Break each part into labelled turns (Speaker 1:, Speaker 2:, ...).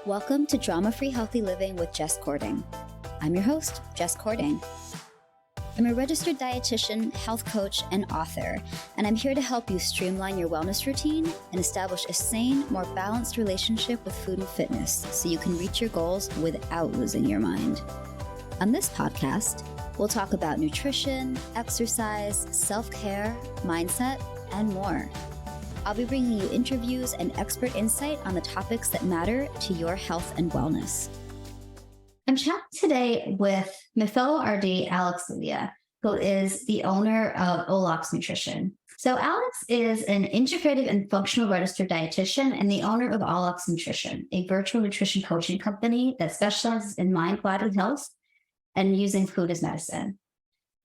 Speaker 1: Welcome to Drama-Free Healthy Living with Jess Cording. I'm your host, Jess Cording. I'm a registered dietitian, health coach, and author, and I'm here to help you streamline your wellness routine and establish a sane, more balanced relationship with food and fitness so you can reach your goals without losing your mind. On this podcast, we'll talk about nutrition, exercise, self-care, mindset, and more. I'll be bringing you interviews and expert insight on the topics that matter to your health and wellness. I'm chatting today with my fellow RD, Alex and Olux, who is the owner of Olox Nutrition. So Alex is an integrative and functional registered dietitian and the owner of Olox Nutrition, a virtual nutrition coaching company that specializes in mind, body, and health and using food as medicine.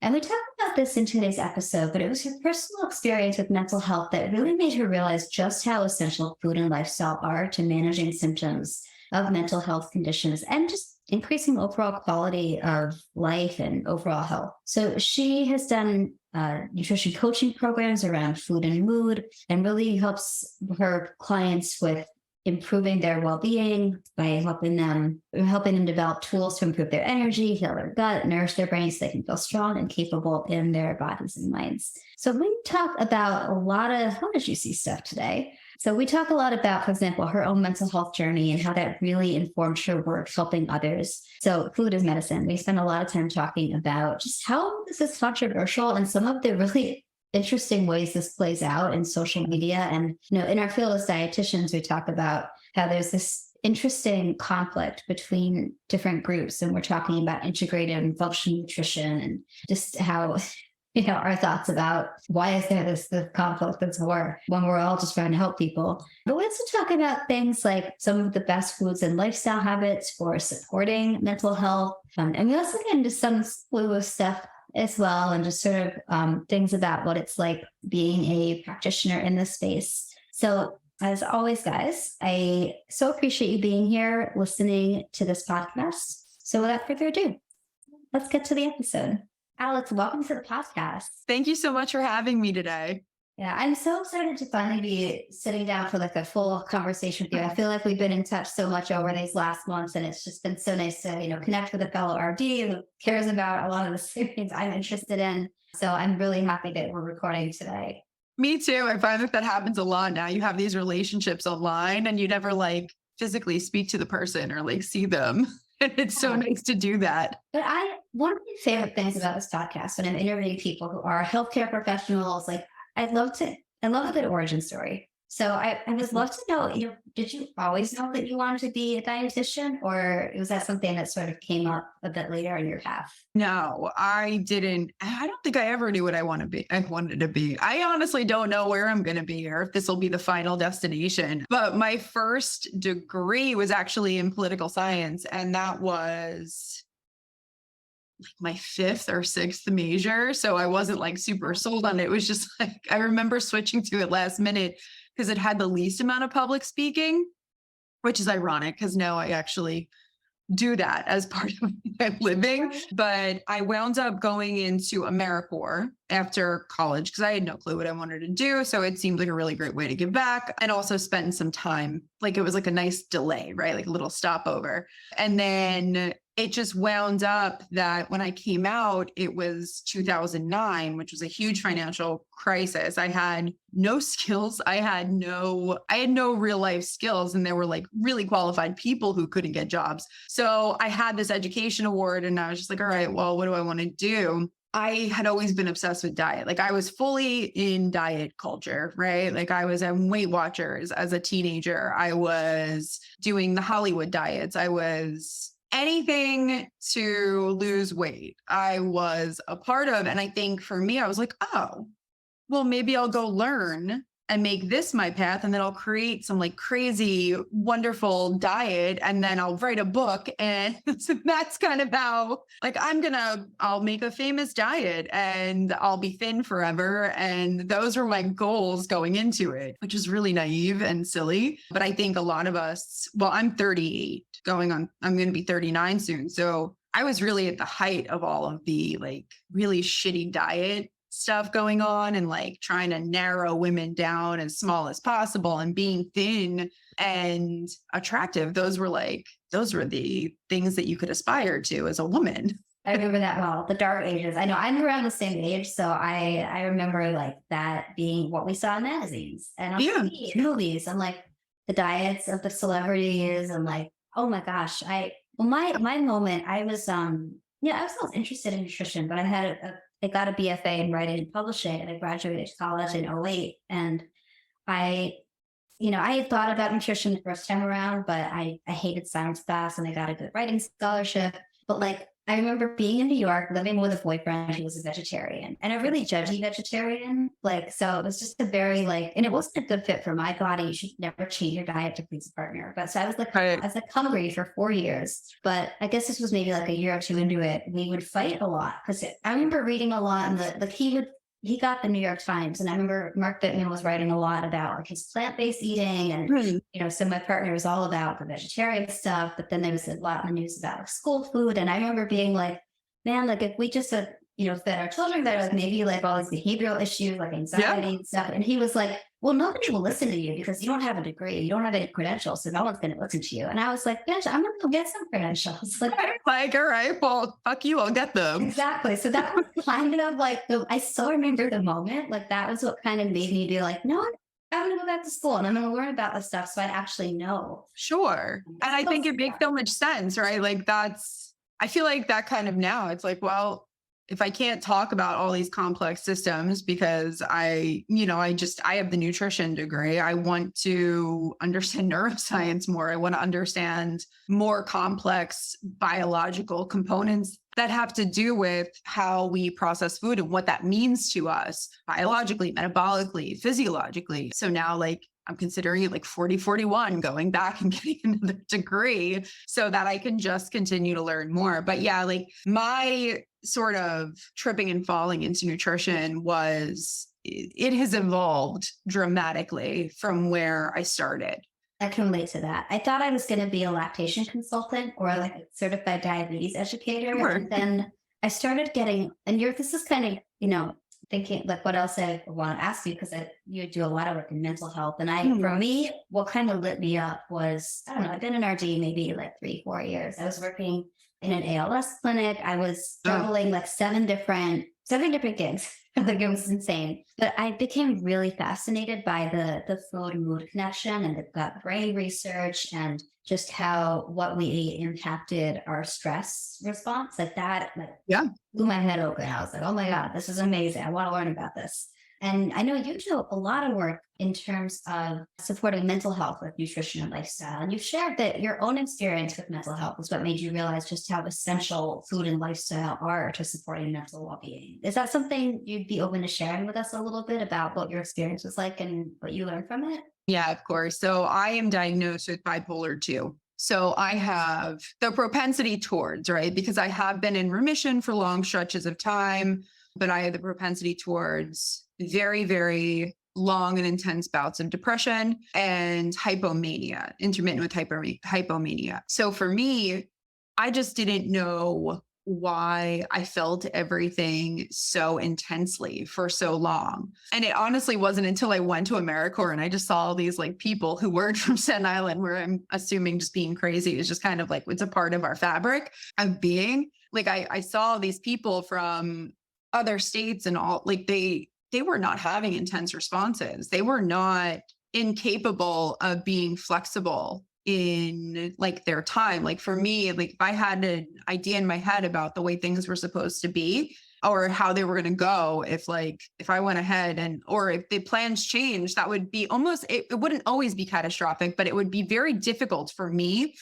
Speaker 1: And we talked about this in today's episode, but it was her personal experience with mental health that really made her realize just how essential food and lifestyle are to managing symptoms of mental health conditions and just increasing overall quality of life and overall health. So she has done nutrition coaching programs around food and mood and really helps her clients with improving their well-being by helping them develop tools to improve their energy, heal their gut, nourish their brains so they can feel strong and capable in their bodies and minds. So we talk about a lot of juicy stuff today. So we talk a lot about, for example, her own mental health journey and how that really informed her work helping others. So food is medicine. We spend a lot of time talking about just how this is controversial and some of the really interesting ways this plays out in social media. And, in our field as dietitians, we talk about how there's this interesting conflict between different groups. And we're talking about integrative and functional nutrition and just how, our thoughts about why is there this conflict that's war when we're all just trying to help people. But we also talk about things like some of the best foods and lifestyle habits for supporting mental health. And we also get into some woo-woo stuff as well, and just sort of things about what it's like being a practitioner in this space. So as always, guys, I so appreciate you being here, listening to this podcast. So without further ado, let's get to the episode. Alex, welcome to the podcast.
Speaker 2: Thank you so much for having me today.
Speaker 1: Yeah, I'm so excited to finally be sitting down for a full conversation with you. I feel like we've been in touch so much over these last months, and it's just been so nice to, connect with a fellow RD who cares about a lot of the same things I'm interested in. So I'm really happy that we're recording today.
Speaker 2: Me too. I find that happens a lot now. You have these relationships online and you never physically speak to the person or see them. And it's so nice to do that.
Speaker 1: But one of my favorite things about this podcast when I'm interviewing people who are healthcare professionals, I love a good origin story. So I would love to know, did you always know that you wanted to be a dietitian, or was that something that sort of came up a bit later in your path?
Speaker 2: No, I didn't. I don't think I ever knew what I wanted to be. I honestly don't know where I'm going to be or if this will be the final destination. But my first degree was actually in political science, and that was my fifth or sixth major. So I wasn't super sold on it. It was just I remember switching to it last minute because it had the least amount of public speaking, which is ironic because now I actually do that as part of my living. But I wound up going into AmeriCorps after college because I had no clue what I wanted to do. So it seemed like a really great way to give back and also spend some time. It was a nice delay, right? A little stopover. And then it just wound up that when I came out, it was 2009, which was a huge financial crisis. I had no skills. I had no real life skills. And there were really qualified people who couldn't get jobs. So I had this education award and I was just all right, well, what do I want to do? I had always been obsessed with diet. I was fully in diet culture, right? I was on Weight Watchers as a teenager. I was doing the Hollywood diets. I was anything to lose weight. I was a part of, and I think for me, I was oh, well, maybe I'll go learn and make this my path. And then I'll create some crazy, wonderful diet. And then I'll write a book. And so that's kind of how I'll make a famous diet and I'll be thin forever. And those were my goals going into it, which is really naive and silly. But I think a lot of us, I'm 38 I'm going to be 39 soon. So I was really at the height of all of the really shitty diet stuff going on and like trying to narrow women down as small as possible and being thin and attractive. Those were the things that you could aspire to as a woman.
Speaker 3: I remember that well, the dark ages. I know I'm around the same age, so I remember like that being what we saw in magazines and on TV, movies, and like the diets of the celebrities, and like, oh my gosh, my moment, I was always interested in nutrition, but I got a BFA in writing and publishing, and I graduated college in '08, and I had thought about nutrition the first time around, but I hated science class, and I got a good writing scholarship, but like, I remember being in New York, living with a boyfriend who was a vegetarian, and a really judgy vegetarian. Like, so it was just a very and it wasn't a good fit for my body. You should never change your diet to please a partner. But so I was hungry for 4 years. But I guess this was maybe like a year or two into it. We would fight a lot because I remember reading a lot, and he got the New York Times, and I remember Mark Bittman was writing a lot about like his plant-based eating, and so my partner was all about the vegetarian stuff, but then there was a lot in the news about like school food, and I remember being like, man, like if we just fed our children better, like maybe like all these behavioral issues like anxiety and stuff, and he was like, well, nobody will listen to you because you don't have a degree, you don't have any credentials, so no one's going to listen to you. And I was like, bitch, I'm going to go get some credentials. Like,
Speaker 2: all right, well, fuck you, I'll get them.
Speaker 3: Exactly. So that was kind of like, I still remember the moment, like that was what kind of made me be like, no, I'm going to go back to school and I'm going to learn about this stuff so I actually know.
Speaker 2: Sure. And I think it makes so much sense, right? Like I feel like that kind of now, it's like, well, if I can't talk about all these complex systems because I have the nutrition degree, I want to understand neuroscience more. I want to understand more complex biological components that have to do with how we process food and what that means to us biologically, metabolically, physiologically. So now I'm considering it 40-41, going back and getting another degree so that I can just continue to learn more. But yeah, my sort of tripping and falling into nutrition it has evolved dramatically from where I started.
Speaker 3: I can relate to that. I thought I was going to be a lactation consultant or like a certified diabetes educator. Sure. And then I started getting, and this is kind of, thinking like what else I want to ask you, because you do a lot of work in mental health. And for me, what kind of lit me up was, I don't know, I've been in RD maybe 3-4 years. I was working in an ALS clinic. I was juggling 7 different gigs. Like it was insane. But I became really fascinated by the food mood connection and the gut brain research and just how what we ate impacted our stress response. Like that, blew my head open. I was like, oh my God, this is amazing. I want to learn about this. And I know you do a lot of work in terms of supporting mental health with nutrition and lifestyle. And you've shared that your own experience with mental health is what made you realize just how essential food and lifestyle are to supporting mental well-being. Is that something you'd be open to sharing with us a little bit about what your experience was like and what you learned from it?
Speaker 2: Yeah, of course. So I am diagnosed with bipolar 2. So I have the propensity towards, right? Because I have been in remission for long stretches of time, but I have the propensity towards very, very long and intense bouts of depression and hypomania, intermittent with hypomania. So for me, I just didn't know why I felt everything so intensely for so long. And it honestly wasn't until I went to AmeriCorps and I just saw all these people who weren't from Staten Island, where I'm assuming just being crazy is just kind of it's a part of our fabric of being. I saw these people from other states and all, they were not having intense responses. They were not incapable of being flexible in their time. For me, if I had an idea in my head about the way things were supposed to be or how they were going to go, if I went ahead or if the plans changed, that would be almost, it wouldn't always be catastrophic, but it would be very difficult for me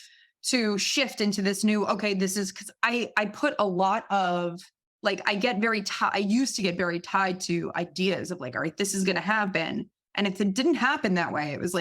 Speaker 2: to shift into this new, okay, this is because I put a lot of, I used to get very tied to ideas of all right, this is going to happen. And if it didn't happen that way, it was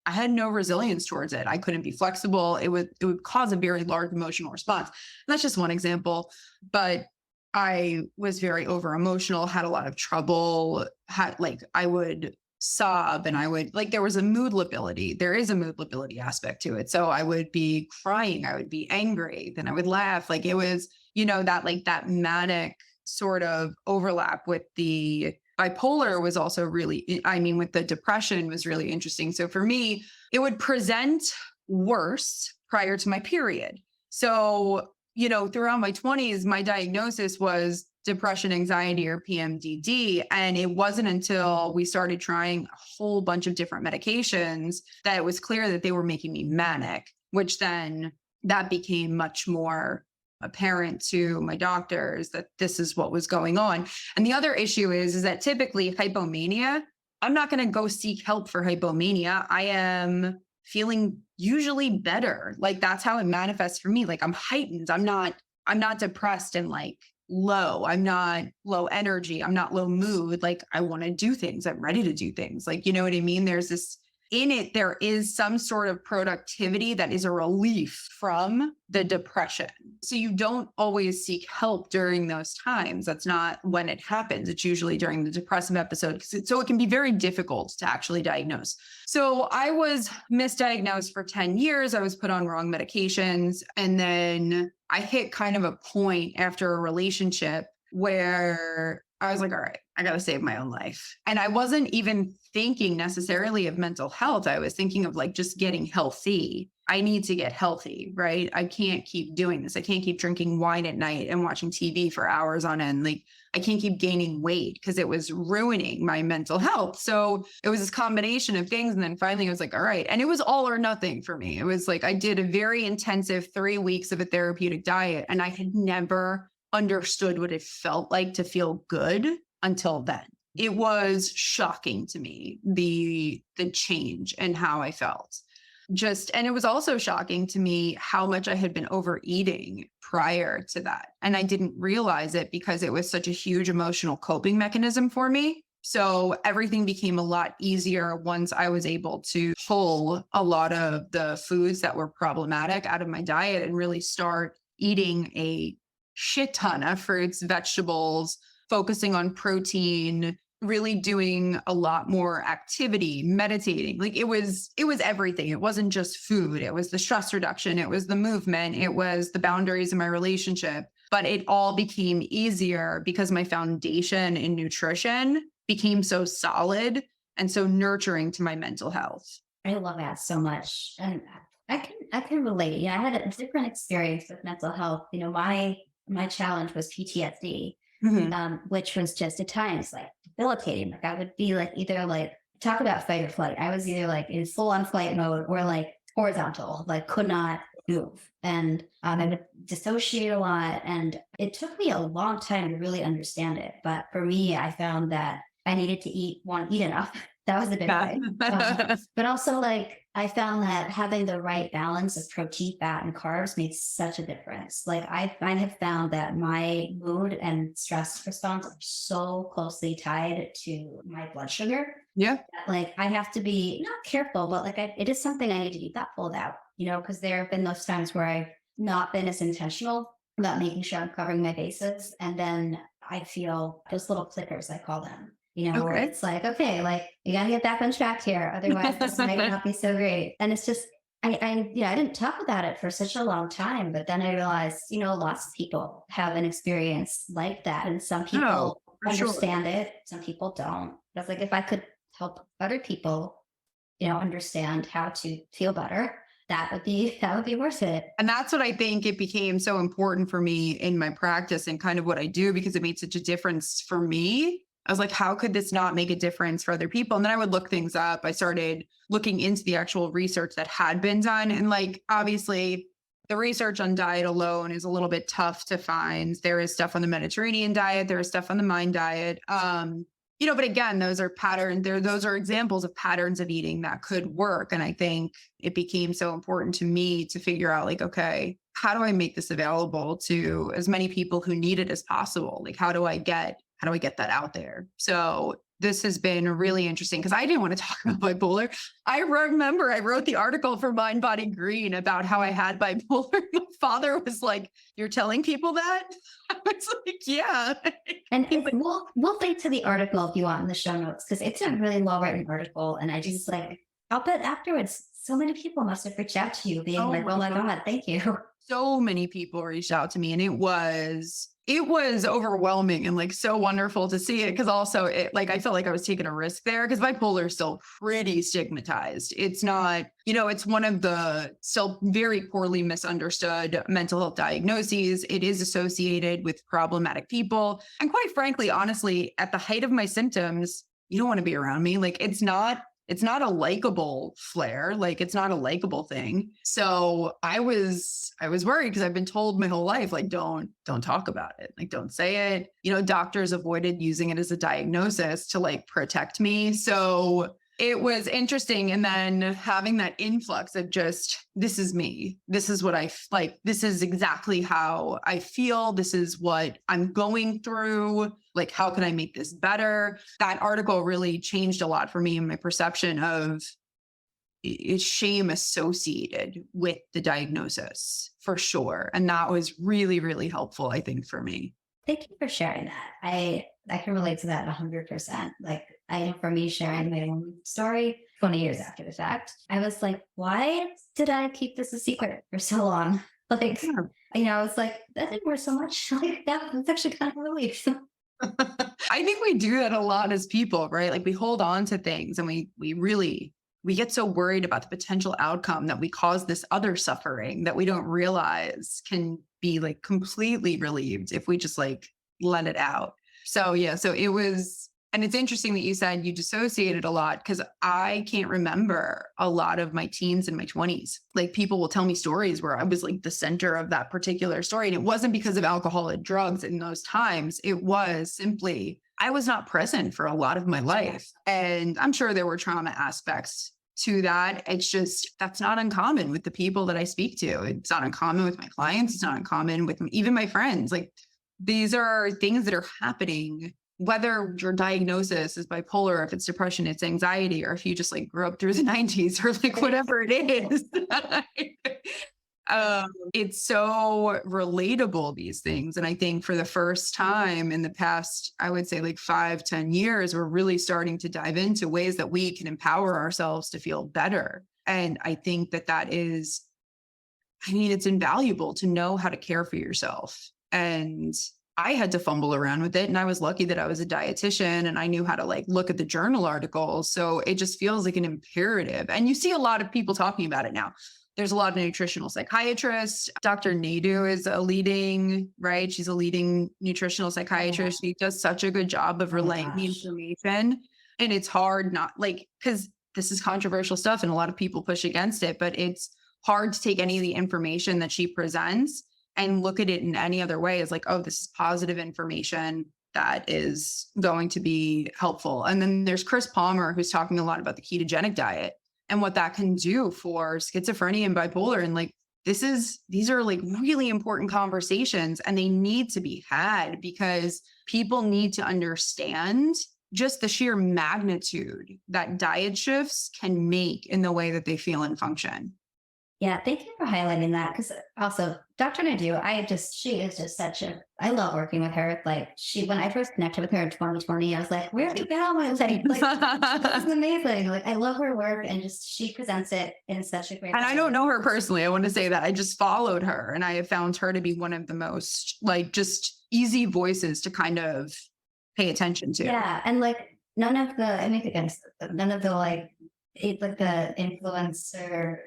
Speaker 2: I had no resilience towards it. I couldn't be flexible. It would cause a very large emotional response. And that's just one example, but I was very over emotional, had a lot of trouble, I would sob and I would there was a mood lability. There is a mood lability aspect to it. So I would be crying, I would be angry, then I would laugh. It was, that manic sort of overlap with the bipolar was also really, with the depression was really interesting. So for me, it would present worse prior to my period. So, throughout my 20s, my diagnosis was depression, anxiety, or PMDD. And it wasn't until we started trying a whole bunch of different medications that it was clear that they were making me manic, which then that became much more apparent to my doctors that this is what was going on. And the other issue is that typically hypomania, I'm not going to go seek help for hypomania. I am feeling usually better. Like that's how it manifests for me. Like I'm heightened. I'm not depressed and like low. I'm not low energy. I'm not low mood. Like I want to do things. I'm ready to do things. Like, you know what I mean? There's this in it, there is some sort of productivity that is a relief from the depression. So you don't always seek help during those times. That's not when it happens. It's usually during the depressive episode. So it can be very difficult to actually diagnose. So I was misdiagnosed for 10 years. I was put on wrong medications. And then I hit kind of a point after a relationship where I was like, all right, I got to save my own life. And I wasn't even thinking necessarily of mental health. I was thinking of like just getting healthy. I need to get healthy, right? I can't keep doing this. I can't keep drinking wine at night and watching TV for hours on end. Like I can't keep gaining weight because it was ruining my mental health. So it was this combination of things. And then finally I was like, all right. And it was all or nothing for me. It was like, I did a very intensive 3 weeks of a therapeutic diet and I had never understood what it felt like to feel good until then. It was shocking to me, the change and how I felt. And it was also shocking to me how much I had been overeating prior to that. And I didn't realize it because it was such a huge emotional coping mechanism for me. So everything became a lot easier once I was able to pull a lot of the foods that were problematic out of my diet and really start eating a shit ton of fruits, vegetables, focusing on protein, really doing a lot more activity, meditating. Like it was everything. It wasn't just food. It was the stress reduction. It was the movement. It was the boundaries in my relationship. But it all became easier because my foundation in nutrition became so solid and so nurturing to my mental health.
Speaker 3: I love that so much. And I can relate. Yeah, I had a different experience with mental health. My challenge was PTSD, which was just at times like debilitating. Like I would be like either like talk about fight or flight. I was either like in full on flight mode or like horizontal, like could not move. And I would dissociate a lot. And it took me a long time to really understand it. But for me, I found that I needed to eat enough. That was the big thing. But also like I found that having the right balance of protein, fat, and carbs makes such a difference. Like I have found that my mood and stress response are so closely tied to my blood sugar.
Speaker 2: Yeah.
Speaker 3: Like I have to be not careful, but like it is something I need to be thoughtful about, because there have been those times where I've not been as intentional about making sure I'm covering my bases. And then I feel those little clickers, I call them. Where it's like, okay, like you gotta get back on track here. Otherwise this might not be so great. And it's just, I didn't talk about it for such a long time, but then I realized, lots of people have an experience like that. And some people understand it. Some people don't. I was like, if I could help other people, understand how to feel better, that would be worth it.
Speaker 2: And that's what I think it became so important for me in my practice and kind of what I do, because it made such a difference for me. I was like, how could this not make a difference for other people? And then I would look things up. I started looking into the actual research that had been done. And like, obviously the research on diet alone is a little bit tough to find. There is stuff on the Mediterranean diet. There is stuff on the Mind diet. But again, those are patterns. Those are examples of patterns of eating that could work. And I think it became so important to me to figure out like, okay, how do I make this available to as many people who need it as possible? Like, how do I get that out there? So this has been really interesting because I didn't want to talk about bipolar. I remember I wrote the article for Mind, Body, Green about how I had bipolar. My father was like, "You're telling people that?" I was like, "Yeah."
Speaker 3: And we'll link to the article if you want in the show notes because it's a really well-written article. And I just like, I'll bet afterwards, so many people must have reached out to you being like, "Oh my God, thank you."
Speaker 2: So many people reached out to me and it was it was overwhelming and like so wonderful to see it. Cause also it like, I felt like I was taking a risk there because bipolar is still pretty stigmatized. It's not, it's one of the still very poorly misunderstood mental health diagnoses. It is associated with problematic people. And quite frankly, honestly, at the height of my symptoms, you don't want to be around me. Like it's not a likable flare. Like it's not a likable thing. So I was worried because I've been told my whole life, like, don't talk about it. Like, don't say it. Doctors avoided using it as a diagnosis to like protect me. So it was interesting. And then having that influx of just, this is me. This is what I like. This is exactly how I feel. This is what I'm going through. Like, how can I make this better? That article really changed a lot for me and my perception of shame associated with the diagnosis for sure. And that was really, really helpful, I think, for me.
Speaker 3: Thank you for sharing that. I can relate to that 100%. Like, I know for me sharing my own story 20 years after the fact, I was like, why did I keep this a secret for so long? Like, I was like, that didn't work so much. Like, that's actually kind of a relief.
Speaker 2: I think we do that a lot as people, right? Like we hold on to things and we get so worried about the potential outcome that we cause this other suffering that we don't realize can be like completely relieved if we just like let it out. So it was, and it's interesting that you said you dissociated a lot because I can't remember a lot of my teens and my 20s. Like people will tell me stories where I was like the center of that particular story. And it wasn't because of alcohol and drugs in those times. It was simply, I was not present for a lot of my life. And I'm sure there were trauma aspects to that. It's just, that's not uncommon with the people that I speak to. It's not uncommon with my clients. It's not uncommon with even my friends. Like these are things that are happening, whether your diagnosis is bipolar, if it's depression, it's anxiety, or if you just like grew up through the 90s or like whatever it is. It's so relatable, these things. And I think for the first time in the past, I would say like 5-10 years, we're really starting to dive into ways that we can empower ourselves to feel better. And I think that is, it's invaluable to know how to care for yourself. And I had to fumble around with it. And I was lucky that I was a dietitian and I knew how to like look at the journal articles. So it just feels like an imperative. And you see a lot of people talking about it now. There's a lot of nutritional psychiatrists. Dr. Naidu is a leading, right? She's a leading nutritional psychiatrist. She does such a good job of relaying the information. And it's hard not like, because this is controversial stuff and a lot of people push against it, but it's hard to take any of the information that she presents and look at it in any other way as like, oh, this is positive information that is going to be helpful. And then there's Chris Palmer, who's talking a lot about the ketogenic diet and what that can do for schizophrenia and bipolar. And like, these are like really important conversations and they need to be had because people need to understand just the sheer magnitude that diet shifts can make in the way that they feel and function.
Speaker 3: Yeah, thank you for highlighting that. Because also, Dr. Naidu, she is just I love working with her. Like when I first connected with her in 2020, I was like, where have you been? I was like, this is amazing. Like, I love her work and just, she presents it in such a great way.
Speaker 2: And I don't know her personally. I want to say that I just followed her and I have found her to be one of the most like just easy voices to kind of pay attention to.
Speaker 3: Yeah. And like none of the like the influencer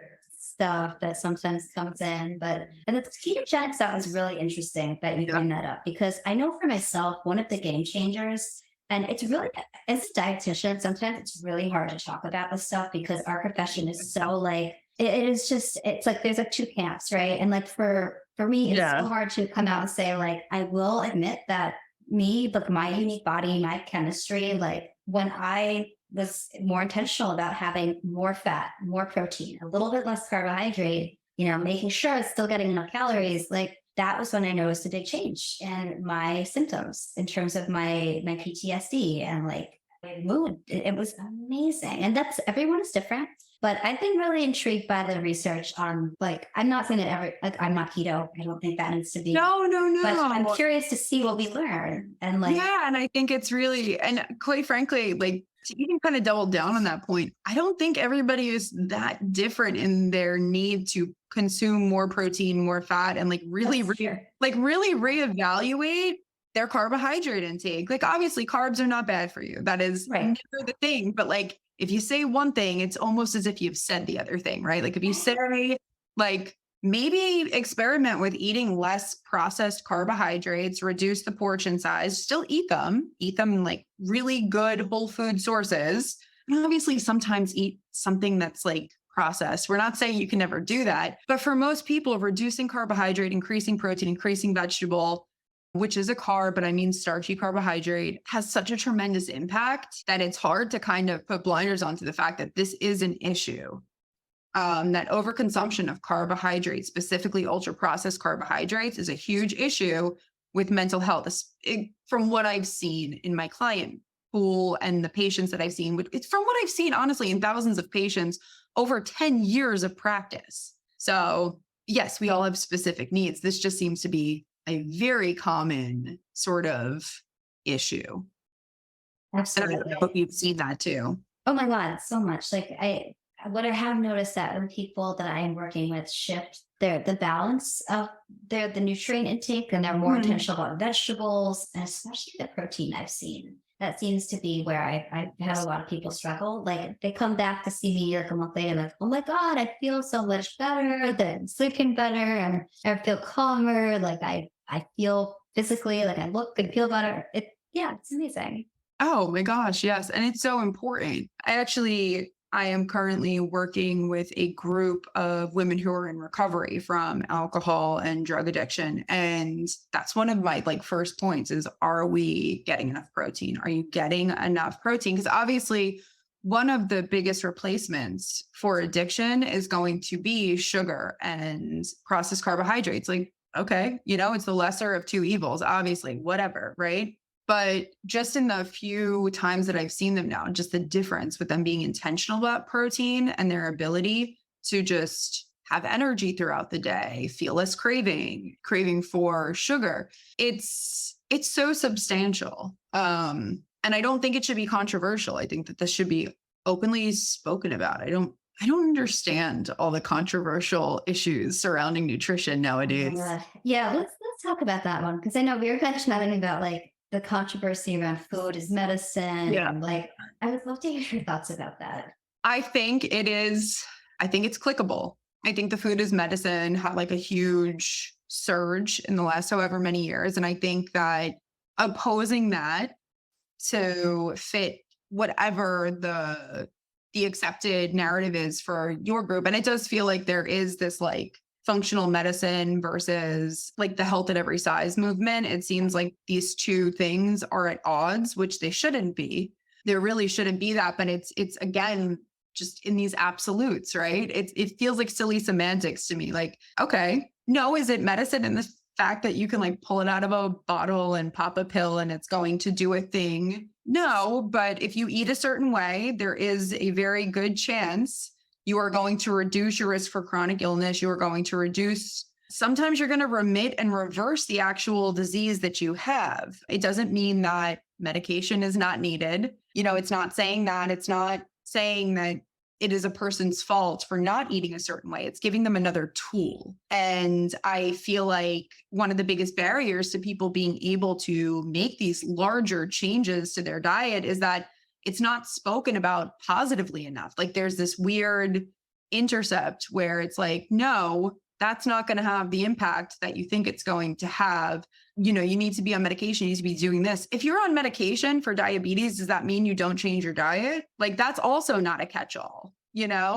Speaker 3: stuff that sometimes comes in, and the ketogenic stuff is really interesting that you bring that up because I know for myself, one of the game changers, and it's really, as a dietitian, sometimes it's really hard to talk about this stuff because our profession is so like, it's like there's like two camps, right? And like for me, it's so hard to come out and say like, I will admit that my unique body, my chemistry, like when I was more intentional about having more fat, more protein, a little bit less carbohydrate, making sure it's still getting enough calories. Like that was when I noticed a big change in my symptoms in terms of my PTSD and like my mood. It was amazing. And everyone is different. But I've been really intrigued by the research on like, I'm not saying that I'm not keto. I don't think that needs to be.
Speaker 2: No.
Speaker 3: But I'm curious to see what we learn. And like,
Speaker 2: yeah. And I think it's really, and quite frankly, like to even kind of double down on that point, I don't think everybody is that different in their need to consume more protein, more fat, and like really reevaluate their carbohydrate intake. Like obviously carbs are not bad for you. That is never the thing. But like if you say one thing, it's almost as if you've said the other thing, right? Like if you say like maybe experiment with eating less processed carbohydrates, reduce the portion size, still eat them in like really good whole food sources. And obviously sometimes eat something that's like processed. We're not saying you can never do that, but for most people, reducing carbohydrate, increasing protein, increasing vegetable, which is a carb, but I mean starchy carbohydrate, has such a tremendous impact that it's hard to kind of put blinders onto the fact that this is an issue. That overconsumption of carbohydrates, specifically ultra-processed carbohydrates, is a huge issue with mental health. From what I've seen in my client pool and the patients that I've seen, it's from what I've seen, honestly, in thousands of patients over 10 years of practice. So yes, we all have specific needs. This just seems to be a very common sort of issue.
Speaker 3: Absolutely.
Speaker 2: And I hope you've seen that too.
Speaker 3: Oh my God, so much. Like what I have noticed that when people that I am working with shift the balance of the nutrient intake, and they're more intentional about vegetables, and especially the protein. I've seen that seems to be where I've had a lot of people struggle. Like they come back to see me like a month later, like, oh my God, I feel so much better, I'm sleeping better, and I feel calmer. Like I feel physically, like I look and feel better. It's amazing.
Speaker 2: Oh my gosh, yes. And it's so important. I am currently working with a group of women who are in recovery from alcohol and drug addiction. And that's one of my like first points is, are we getting enough protein? Are you getting enough protein? Because obviously one of the biggest replacements for addiction is going to be sugar and processed carbohydrates. Like, okay, it's the lesser of two evils, obviously, whatever, right? But just in the few times that I've seen them now, just the difference with them being intentional about protein and their ability to just have energy throughout the day, feel less craving for sugar. It's so substantial. And I don't think it should be controversial. I think that this should be openly spoken about. I don't understand all the controversial issues surrounding nutrition nowadays.
Speaker 3: Yeah, let's talk about that one, because I know we were mentioning about like the controversy around food is medicine.
Speaker 2: Yeah.
Speaker 3: And like, I would love to hear your thoughts about that.
Speaker 2: I think it's clickable. I think the food is medicine had like a huge surge in the last however many years. And I think that opposing that to fit whatever the accepted narrative is for your group. And it does feel like there is this like functional medicine versus like the health at every size movement. It seems like these two things are at odds, which they shouldn't be. There really shouldn't be that, but it's again, just in these absolutes, right? It feels like silly semantics to me. Like, okay, no, is it medicine in the fact that you can like pull it out of a bottle and pop a pill and it's going to do a thing? No, but if you eat a certain way, there is a very good chance you are going to reduce your risk for chronic illness. You are going to sometimes you're going to remit and reverse the actual disease that you have. It doesn't mean that medication is not needed. It's not saying that. It's not saying that it is a person's fault for not eating a certain way. It's giving them another tool. And I feel like one of the biggest barriers to people being able to make these larger changes to their diet is that it's not spoken about positively enough. Like there's this weird intercept where it's like, no, that's not going to have the impact that you think it's going to have. You need to be on medication. You need to be doing this. If you're on medication for diabetes, does that mean you don't change your diet? Like that's also not a catch-all,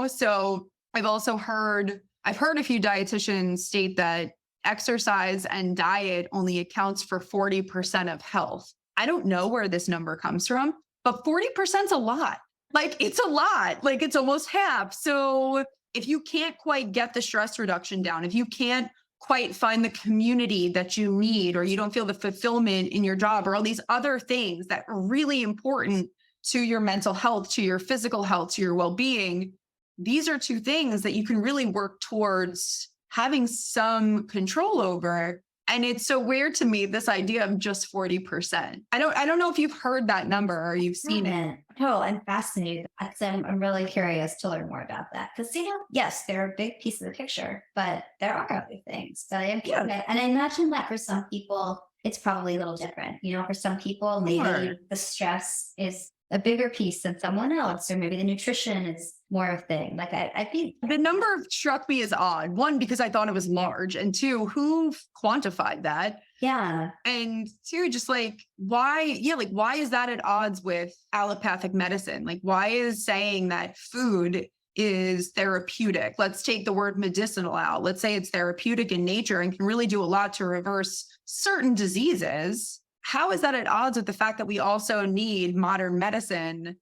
Speaker 2: So I've heard a few dietitians state that exercise and diet only accounts for 40% of health. I don't know where this number comes from, but 40% is a lot. Like it's a lot, like it's almost half. So if you can't quite get the stress reduction down, if you can't quite find the community that you need, or you don't feel the fulfillment in your job, or all these other things that are really important to your mental health, to your physical health, to your well-being, these are two things that you can really work towards having some control over. And it's so weird to me, this idea of just 40%. I don't know if you've heard that number or you've seen it.
Speaker 3: No, I'm fascinated. I'm really curious to learn more about that. Because, yes, they're a big piece of the picture, but there are other things that I am curious about. And I imagine that for some people, it's probably a little different. For some people, maybe the stress is a bigger piece than someone else, or maybe the nutrition is more of a thing. Like I think
Speaker 2: the number struck me as odd. One, because I thought it was large, and two, who quantified that?
Speaker 3: Yeah.
Speaker 2: And two, just like why? Yeah, like why is that at odds with allopathic medicine? Like why is saying that food is therapeutic? Let's take the word medicinal out. Let's say it's therapeutic in nature and can really do a lot to reverse certain diseases. How is that at odds with the fact that we also need modern medicine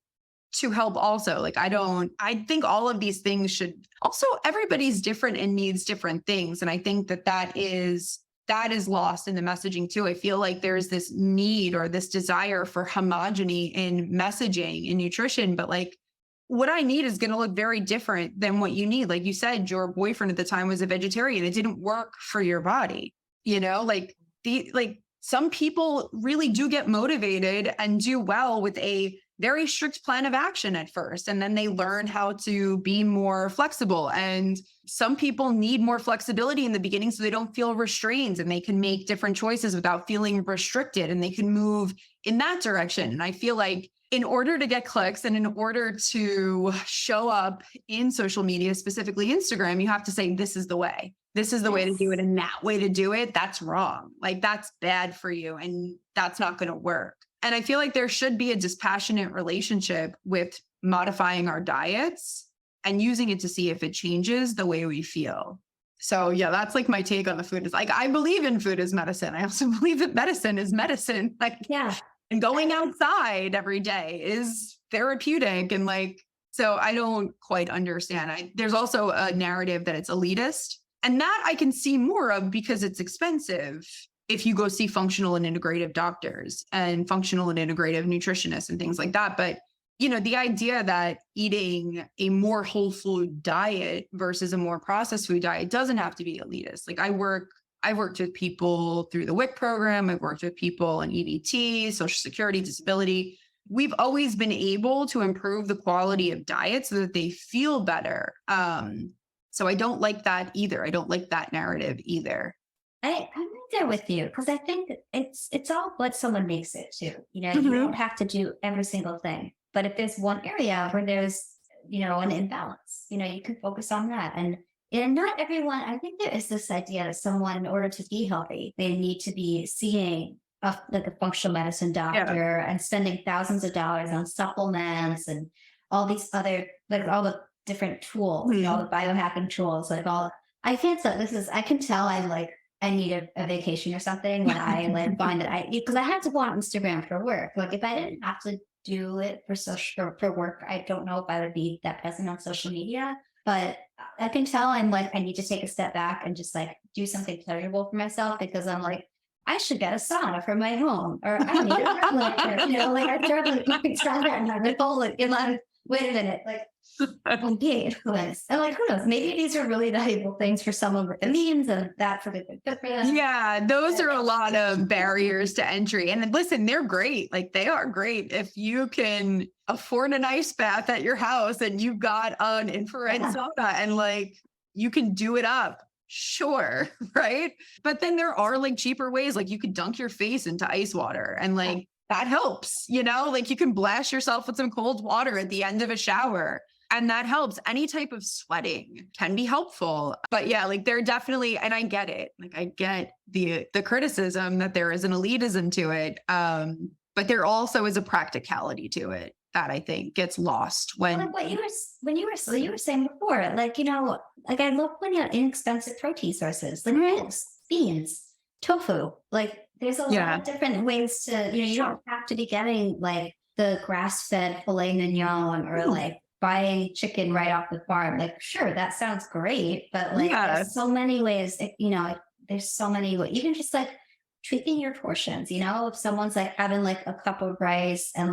Speaker 2: to help also? Like, I think all of these things should also, everybody's different and needs different things. And I think that is lost in the messaging too. I feel like there's this need or this desire for homogeny in messaging in nutrition, but like what I need is going to look very different than what you need. Like you said, your boyfriend at the time was a vegetarian. It didn't work for your body, some people really do get motivated and do well with a very strict plan of action at first, and then they learn how to be more flexible. And some people need more flexibility in the beginning so they don't feel restrained and they can make different choices without feeling restricted, and they can move in that direction. And I feel like in order to get clicks and in order to show up in social media, specifically Instagram, you have to say, this is the way. This is the way to do it. And that way to do it, that's wrong. Like that's bad for you. And that's not going to work. And I feel like there should be a dispassionate relationship with modifying our diets and using it to see if it changes the way we feel. So yeah, that's like my take on the food. Is like, I believe in food as medicine. I also believe that medicine is medicine. Like,
Speaker 3: yeah.
Speaker 2: And going outside every day is therapeutic. And like, so I don't quite understand. There's also a narrative that it's elitist. And that I can see more of because it's expensive if you go see functional and integrative doctors and functional and integrative nutritionists and things like that. But, the idea that eating a more whole food diet versus a more processed food diet doesn't have to be elitist. Like I've worked with people through the WIC program. I've worked with people in EBT, Social Security, disability. We've always been able to improve the quality of diet so that they feel better. So I don't like that either. I don't like that narrative either.
Speaker 3: I'm right there with you because I think it's all what someone makes it to. You don't have to do every single thing. But if there's one area where there's, an imbalance, you can focus on that. And not everyone, I think there is this idea that someone, in order to be healthy, they need to be seeing a functional medicine doctor and spending thousands of dollars on supplements and all these other, all the different tools, all the biohacking tools, I can't tell I can tell I need a vacation or something when I find that because I had to go on Instagram for work. Like if I didn't have to do it for work, I don't know if I would be that present on social media, but I can tell I need to take a step back and just do something pleasurable for myself because I'm I should get a sauna for my home, or I need I started looking sauna and I'm wait a minute, I'm being influenced. And who knows? Maybe these are really valuable things for someone with the means and that for them.
Speaker 2: Yeah, those are a lot of barriers to entry. And listen, they're great. They are great. If you can afford an ice bath at your house and you've got an infrared sauna and you can do it up. Sure. Right. But then there are cheaper ways, you could dunk your face into ice water and that helps, you can blast yourself with some cold water at the end of a shower and that helps. Any type of sweating can be helpful. But yeah, they're definitely, and I get it. I get the criticism that there is an elitism to it. But there also is a practicality to it that I think gets lost when
Speaker 3: you were saying before, I look when you have inexpensive protein sources, eggs, beans, tofu, there's a lot of different ways to, you don't have to be getting the grass-fed filet mignon or buying chicken right off the farm. Sure, that sounds great, but there's so many ways, there's so many ways, even just tweaking your portions, if someone's having a cup of rice and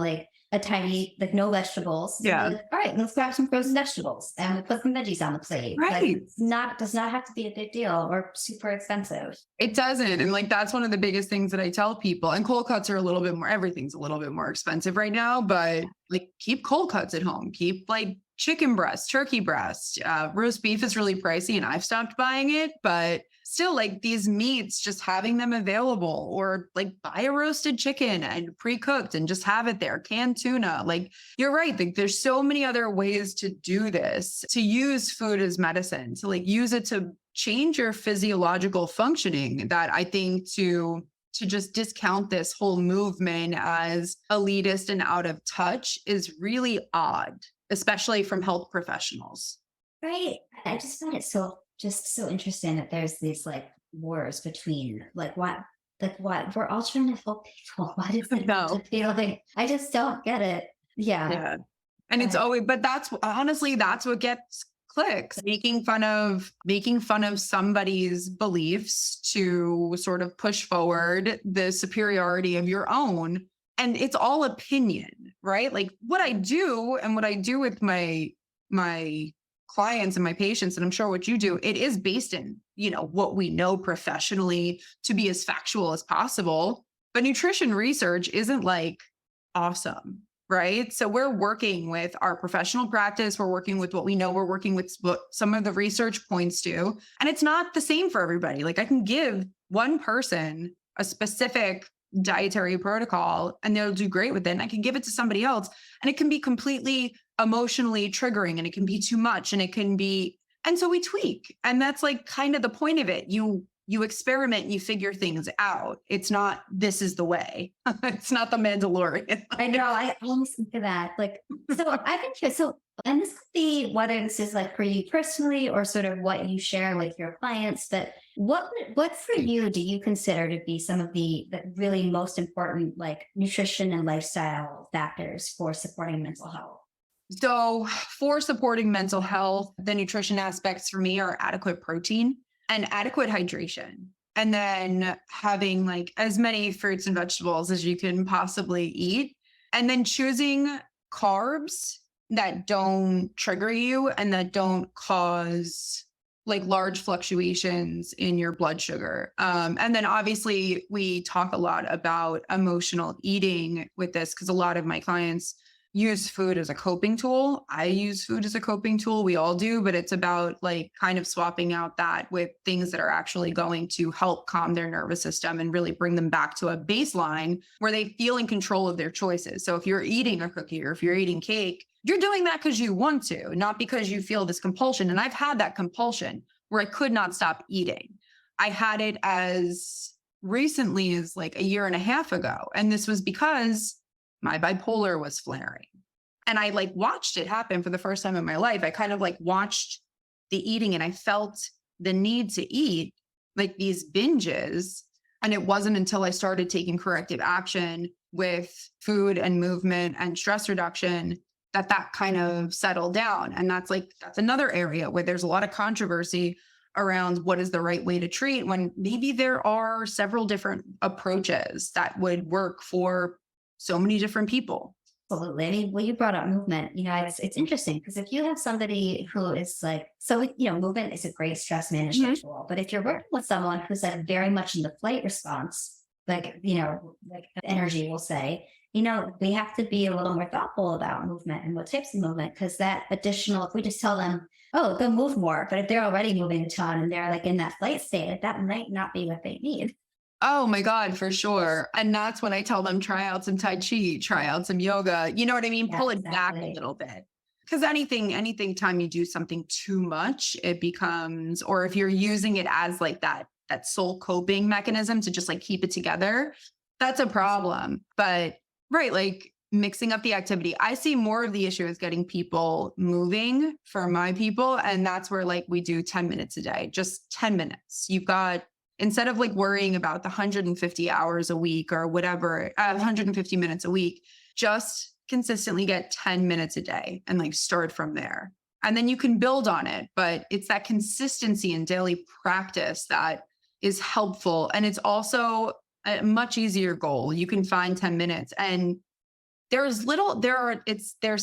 Speaker 3: a tiny, like no vegetables. So
Speaker 2: Yeah.
Speaker 3: like, all right, let's grab some frozen vegetables and we put some veggies on the plate.
Speaker 2: Right.
Speaker 3: Like, does not have to be a big deal or super expensive.
Speaker 2: It doesn't. And like, that's one of the biggest things that I tell people. And cold cuts are a little bit more, everything's a little bit more expensive right now, but like keep cold cuts at home, keep like chicken breast, turkey breast, roast beef is really pricey and I've stopped buying it, but still like these meats, just having them available, or like buy a roasted chicken and pre-cooked and just have it there, canned tuna. Like you're right. Like there's so many other ways to do this, to use food as medicine, to like use it to change your physiological functioning, that I think to just discount this whole movement as elitist and out of touch is really odd, especially from health professionals.
Speaker 3: Right. I just find it so interesting that there's these like wars between like what we're all trying to help people. Why does it have to feel like I just don't get it. Yeah.
Speaker 2: Yeah. And it's always, but that's honestly, that's what gets clicks, making fun of somebody's beliefs to sort of push forward the superiority of your own. And it's all opinion, right? Like what I do with my clients and my patients, and I'm sure what you do, it is based in, what we know professionally to be as factual as possible. But nutrition research isn't like awesome, right? So we're working with our professional practice. We're working with what we know. We're working with what some of the research points to. And it's not the same for everybody. Like I can give one person a specific dietary protocol and they'll do great with it. And I can give it to somebody else and it can be completely emotionally triggering and it can be too much and and so we tweak. And that's like kind of the point of it. You experiment, you figure things out. It's not, this is the way. It's not the Mandalorian.
Speaker 3: I know. I always think of that. Like, so I've been curious. So, and this could be whether this is like for you personally or sort of what you share with your clients, but what for you do you consider to be some of the really most important like nutrition and lifestyle factors for supporting mental health?
Speaker 2: So for supporting mental health, the nutrition aspects for me are adequate protein and adequate hydration. And then having like as many fruits and vegetables as you can possibly eat. And then choosing carbs that don't trigger you and that don't cause like large fluctuations in your blood sugar. And then obviously we talk a lot about emotional eating with this because a lot of my clients use food as a coping tool. I use food as a coping tool. We all do, but it's about like kind of swapping out that with things that are actually going to help calm their nervous system and really bring them back to a baseline where they feel in control of their choices. So if you're eating a cookie or if you're eating cake, you're doing that because you want to, not because you feel this compulsion. And I've had that compulsion where I could not stop eating. I had it as recently as like a year and a half ago. And this was because my bipolar was flaring. And I like watched it happen for the first time in my life. I kind of like watched the eating and I felt the need to eat like these binges. And it wasn't until I started taking corrective action with food and movement and stress reduction that kind of settled down. And that's another area where there's a lot of controversy around what is the right way to treat when maybe there are several different approaches that would work for so many different people.
Speaker 3: Absolutely. I mean, well, you brought up movement. It's interesting because if you have somebody who is like, movement is a great stress management tool. But if you're working with someone who's like very much in the flight response, like energy, we'll say, we have to be a little more thoughtful about movement and what types of movement, because that additional, if we just tell them, oh, they'll move more, but if they're already moving a ton and they're like in that flight state, that might not be what they need.
Speaker 2: Oh my God, for sure. And that's when I tell them, try out some Tai Chi, try out some yoga. You know what I mean?
Speaker 3: Yeah,
Speaker 2: pull it back a little bit. Because anything time you do something too much, it becomes, or if you're using it as like that soul coping mechanism to just like keep it together, that's a problem. But right, like mixing up the activity. I see more of the issue is getting people moving for my people. And that's where like we do 10 minutes a day, just 10 minutes. You've got, instead of like worrying about the 150 hours a week or whatever, 150 minutes a week, just consistently get 10 minutes a day and like start from there. And then you can build on it. But it's that consistency in daily practice that is helpful. And it's also a much easier goal. You can find 10 minutes. And there's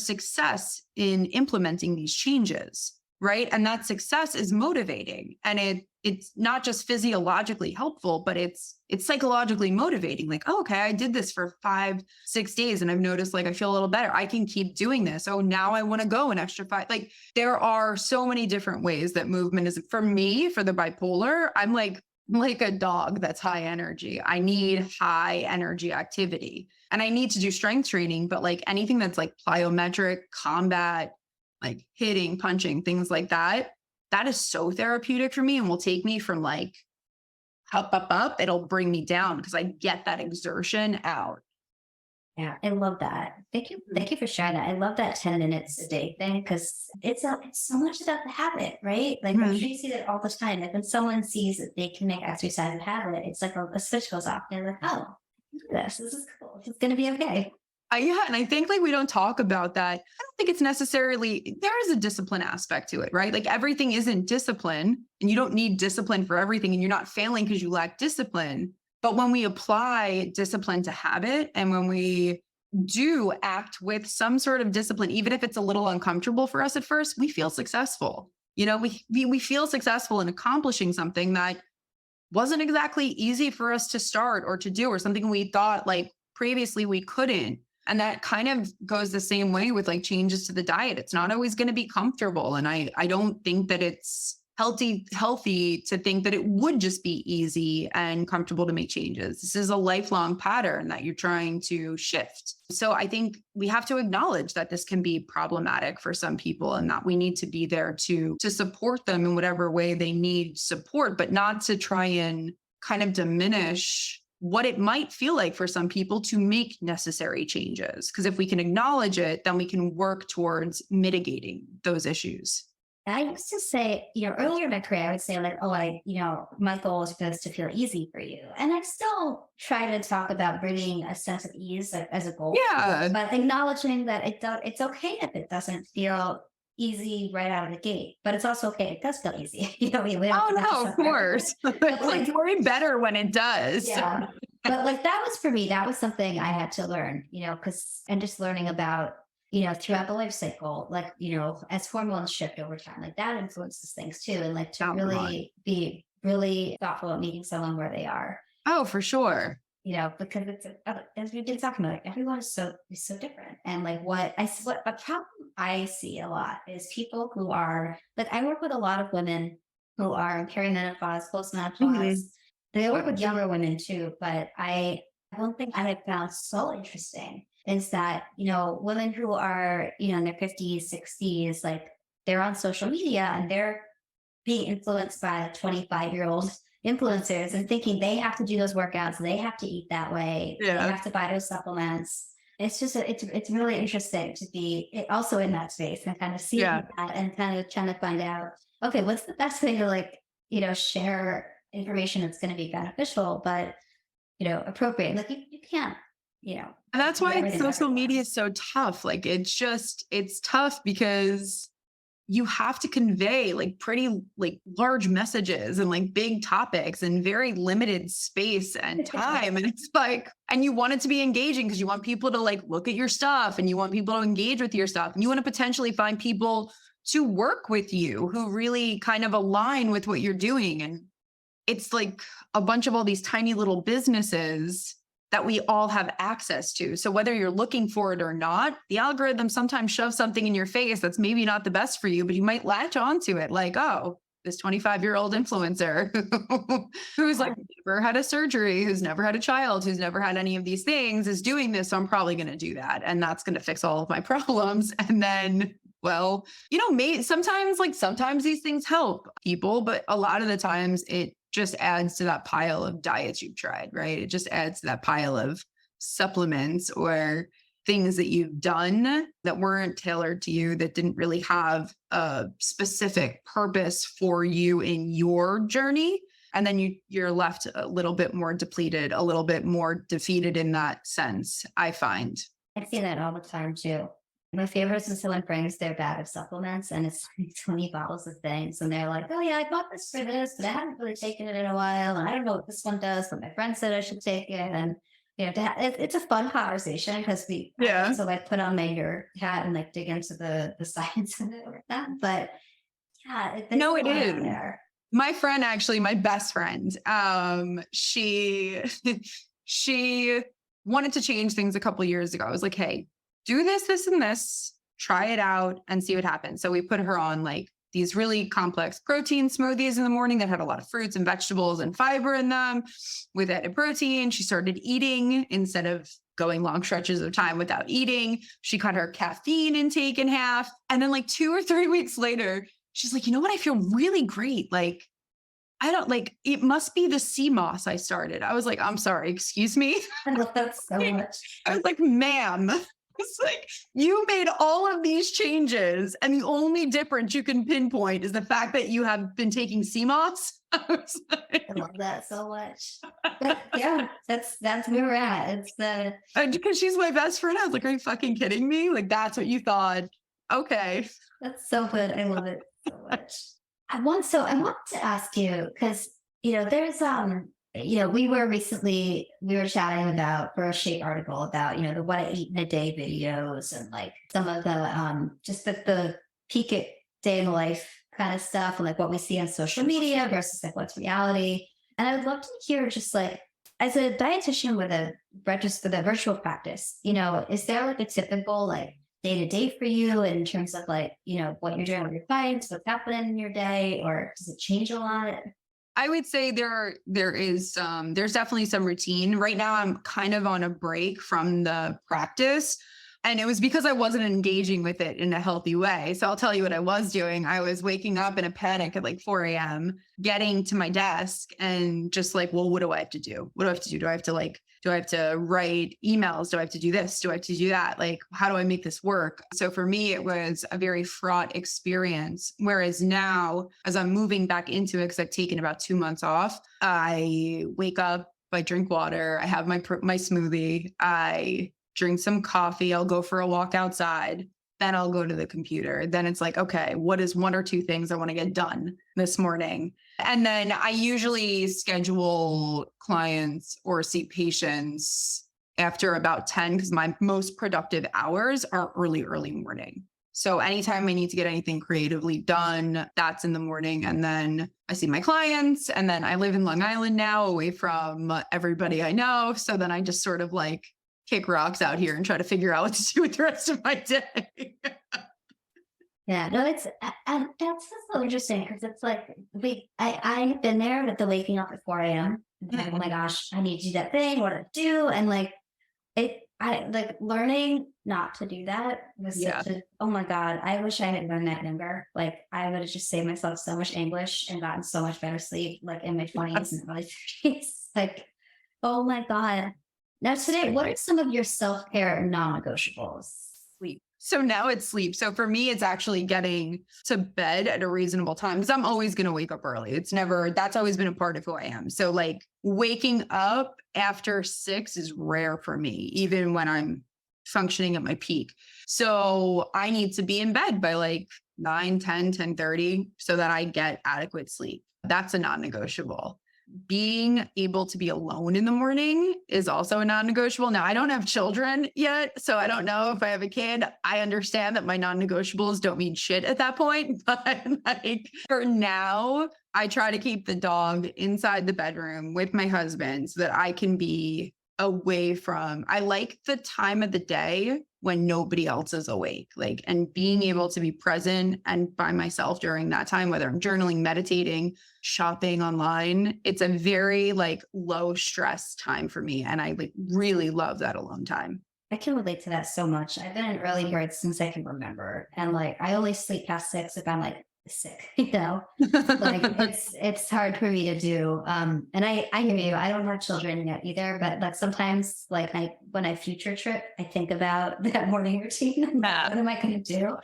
Speaker 2: success in implementing these changes, right? And that success is motivating, and it's not just physiologically helpful, but it's psychologically motivating. Like, oh, okay, I did this for 5-6 days and I've noticed like I feel a little better. I can keep doing this. Oh, now I want to go an extra 5. Like, there are so many different ways that movement is. For me, for the bipolar, I'm like a dog that's high energy. I need high energy activity, and I need to do strength training, but like anything that's like plyometric, combat, like hitting, punching, things like that, that is so therapeutic for me and will take me from like up. It'll bring me down because I get that exertion out.
Speaker 3: Yeah, I love that. Thank you. Thank you for sharing that. I love that 10 minutes a day thing, because it's so much about the habit, right? Like I'm sure you see that all the time. Like when someone sees that they can make exercise a habit, it's like a switch goes off. They're like, oh, this is cool. It's going to be okay.
Speaker 2: Yeah. And I think like we don't talk about that. I don't think it's necessarily, there is a discipline aspect to it, right? Like everything isn't discipline, and you don't need discipline for everything, and you're not failing because you lack discipline. But when we apply discipline to habit, and when we do act with some sort of discipline, even if it's a little uncomfortable for us at first, we feel successful. You know, we feel successful in accomplishing something that wasn't exactly easy for us to start or to do, or something we thought like previously we couldn't. And that kind of goes the same way with like changes to the diet. It's not always going to be comfortable. And I don't think that it's healthy to think that it would just be easy and comfortable to make changes. This is a lifelong pattern that you're trying to shift. So I think we have to acknowledge that this can be problematic for some people, and that we need to be there to support them in whatever way they need support, but not to try and kind of diminish what it might feel like for some people to make necessary changes. Because if we can acknowledge it, then we can work towards mitigating those issues.
Speaker 3: I used to say, earlier in my career, I would say like, oh, my goal is supposed to feel easy for you. And I still try to talk about bringing a sense of ease as a goal.
Speaker 2: Yeah.
Speaker 3: But acknowledging that it's okay if it doesn't feel easy right out of the gate, but it's also okay if it does feel easy.
Speaker 2: Of course. It's way better when it does.
Speaker 3: Yeah. But like that was for me, that was something I had to learn, and just learning about, throughout the life cycle, like, as hormones shift over time, like that influences things too. And like to really be really thoughtful about meeting someone where they are.
Speaker 2: Oh, for sure.
Speaker 3: Because it's, as we've been talking about, like everyone is so different. And like a problem I see a lot is people who are like, I work with a lot of women who are in perimenopause, postmenopause. Mm-hmm. They work with younger women too, but one thing I have found so interesting is that, women who are, in their 50s, 60s, like they're on social media and they're being influenced by 25-year-old influencers and thinking they have to do those workouts, they have to eat that way, they have to buy those supplements. It's just, it's really interesting to be also in that space and kind of see that and kind of trying to find out, okay, what's the best thing to like, share information that's going to be beneficial, but, appropriate. Like you can't,
Speaker 2: And that's why social media is so tough. Like it's tough because you have to convey like pretty like large messages and like big topics in very limited space and time. And it's like, and you want it to be engaging because you want people to like look at your stuff and you want people to engage with your stuff. And you want to potentially find people to work with you who really kind of align with what you're doing. And it's like a bunch of all these tiny little businesses that we all have access to. So whether you're looking for it or not, the algorithm sometimes shoves something in your face that's maybe not the best for you, but you might latch onto it like, oh, this 25-year-old influencer who's like never had a surgery, who's never had a child, who's never had any of these things is doing this. So I'm probably going to do that. And that's going to fix all of my problems. And then, well, sometimes these things help people, but a lot of the times it just adds to that pile of diets you've tried, right? It just adds to that pile of supplements or things that you've done that weren't tailored to you, that didn't really have a specific purpose for you in your journey. And then you're left a little bit more depleted, a little bit more defeated in that sense, I find.
Speaker 3: I see that all the time too. My favorite is someone brings their bag of supplements and it's like 20 bottles of things. And they're like, oh yeah, I bought this for this, but I haven't really taken it in a while. And I don't know what this one does, but my friend said I should take it. And it's a fun conversation because so like put on my nerd hat and like dig into the science of it like that. But yeah,
Speaker 2: no, it is. There. My friend, actually, my best friend, she wanted to change things a couple of years ago. I was like, hey, do this, and this, try it out and see what happens. So we put her on like these really complex protein smoothies in the morning that had a lot of fruits and vegetables and fiber in them with added protein. She started eating instead of going long stretches of time without eating. She cut her caffeine intake in half. And then like 2 or 3 weeks later, she's like, you know what? I feel really great. Like, I don't like, it must be the sea moss I started. I was like, I'm sorry, excuse me.
Speaker 3: I love that so much.
Speaker 2: I was like, ma'am, it's like you made all of these changes and the only difference you can pinpoint is the fact that you have been taking sea moss. I
Speaker 3: love that so much. But yeah, that's where we're at. It's
Speaker 2: because she's my best friend. I was like, are you fucking kidding me? Like, that's what you thought. Okay.
Speaker 3: That's so good. I love it so much. I want to ask you, because there's we were chatting about for a Shape article about the what I eat in a day videos and like some of the just the peak at day in the life kind of stuff and like what we see on social media versus like what's reality. And I would love to hear, just like as a dietitian with a virtual practice, is there like a typical like day to day for you in terms of like what you're doing with your clients, what's happening in your day, or does it change a lot?
Speaker 2: I would say there's definitely some routine. Right now, I'm kind of on a break from the practice. And it was because I wasn't engaging with it in a healthy way. So I'll tell you what I was doing. I was waking up in a panic at like 4 a.m., getting to my desk and just like, well, what do I have to do? What do I have to do? Do I have to write emails? Do I have to do this? Do I have to do that? Like, how do I make this work? So for me, it was a very fraught experience. Whereas now, as I'm moving back into it, because I've taken about 2 months off, I wake up, I drink water, I have my smoothie, I drink some coffee, I'll go for a walk outside, then I'll go to the computer. Then it's like, okay, what is 1 or 2 things I want to get done this morning? And then I usually schedule clients or see patients after about 10 because my most productive hours are early morning. So anytime I need to get anything creatively done, that's in the morning. And then I see my clients, and then I live in Long Island now, away from everybody I know. So then I just sort of like kick rocks out here and try to figure out what to do with the rest of my day.
Speaker 3: Yeah, no, it's that's so interesting because it's like I've been there with the waking up at 4 a.m. Like, oh my gosh, I need to do that thing. What do I do? And like I like learning not to do that was such a, oh my God, I wish I had learned that younger. Like I would have just saved myself so much anguish and gotten so much better sleep like in my 20s and early 30s. Like, oh my God. Now today, what are some of your self-care non-negotiables?
Speaker 2: Sleep. So now it's sleep. So for me, it's actually getting to bed at a reasonable time because I'm always going to wake up early. That's always been a part of who I am. So like waking up after 6 is rare for me, even when I'm functioning at my peak. So I need to be in bed by like 9, 10, 10:30 so that I get adequate sleep. That's a non-negotiable. Being able to be alone in the morning is also a non-negotiable. Now, I don't have children yet, so I don't know if I have a kid. I understand that my non-negotiables don't mean shit at that point, but like for now, I try to keep the dog inside the bedroom with my husband so that I can be away from, I like the time of the day when nobody else is awake, like, and being able to be present and by myself during that time, whether I'm journaling, meditating, shopping online, it's a very like low stress time for me. And I like really love that alone time.
Speaker 3: I can relate to that so much. I've been an early bird since I can remember. And like, I only sleep past 6 if I'm like sick, like it's hard for me to do. And I hear you. I don't have children yet either, but like sometimes like when I future trip, I think about that morning routine. What am I going to do?